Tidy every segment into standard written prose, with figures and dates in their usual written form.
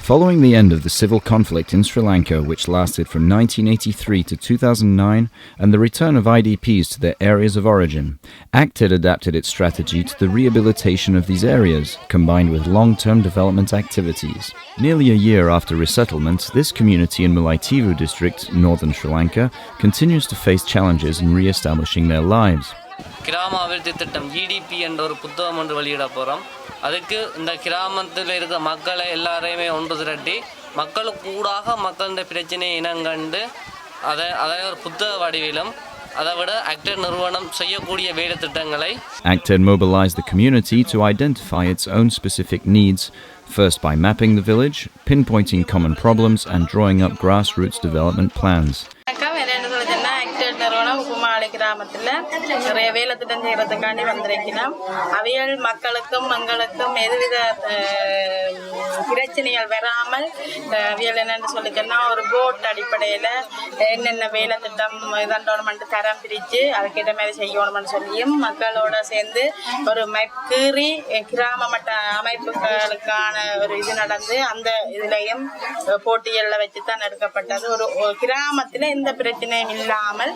Following the end of the civil conflict in Sri Lanka, which lasted from 1983 to 2009, and the return of IDPs to their areas of origin, ACTED adapted its strategy to the rehabilitation of these areas, combined with long-term development activities. Nearly a year after resettlement, this community in Mullaitivu district, northern Sri Lanka, continues to face challenges in re-establishing their lives. கிராம அபிவிருத்தி திட்டம் GDP என்ற ஒரு புத்தகம் ஒன்று வெளியிட போகிறோம். அதுக்கு இந்த கிராமத்தில் இருக்க மக்களை எல்லாரையுமே ஒன்று திரட்டி மக்களுக்கு கூடாக மக்களுடைய பிரச்சனையை இனங்கண்டு அதை ஒரு புத்தக வடிவிலும் அதை விட ACTED நிறுவனம் செய்யக்கூடிய வேலை திட்டங்களை ACTED mobilized the community to identify its own specific needs, first by mapping the village, pinpointing common problems and drawing up grassroots development plans. கிராமத்தில் நிறைய வேலை திட்டம் செய்யறதுக்காண்டி வந்திருக்கிறோம். அவைகள் மக்களுக்கும் மங்களுக்கும் எதுவித பிரச்சனைகள் வராமல் அவைகள் என்னென்னு சொல்லிச்சோன்னா ஒரு போட் அடிப்படையில் என்னென்ன வேலை திட்டம் இதண்டோன்மெண்ட் தரம் பிரித்து அதுக்கிட்ட மாதிரி செய்யணும்னு சொல்லியும் மக்களோட சேர்ந்து ஒரு கீறி கிராம மட்ட அமைப்புகளுக்கான ஒரு இது நடந்து அந்த இதுலையும் போட்டிகளில் வச்சு தான் எடுக்கப்பட்டது. ஒரு கிராமத்தில் எந்த பிரச்சனையும் இல்லாமல்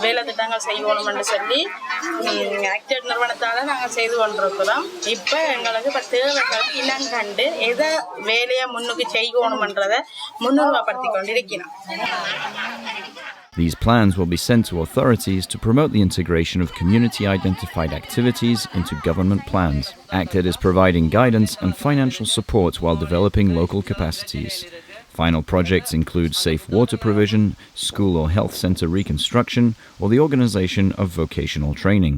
வேலை திட்டங்கள் செய்யணும்னு சொல்லி ACTED நிறுவனத்தால் நாங்கள் செய்து கொண்டிருக்கிறோம். இப்போ எங்களுக்கு தேவைகள் இனங்கண்டு எதை வேலையை முன்னுக்கு செய்யணும்ன்றதை முன்னுரிமைப்படுத்தி கொண்டிருக்கிறோம். These plans will be sent to authorities to promote the integration of community-identified activities into government plans. ACTED is providing guidance and financial support while developing local capacities. Final projects include safe water provision, school or health center reconstruction, or the organization of vocational training.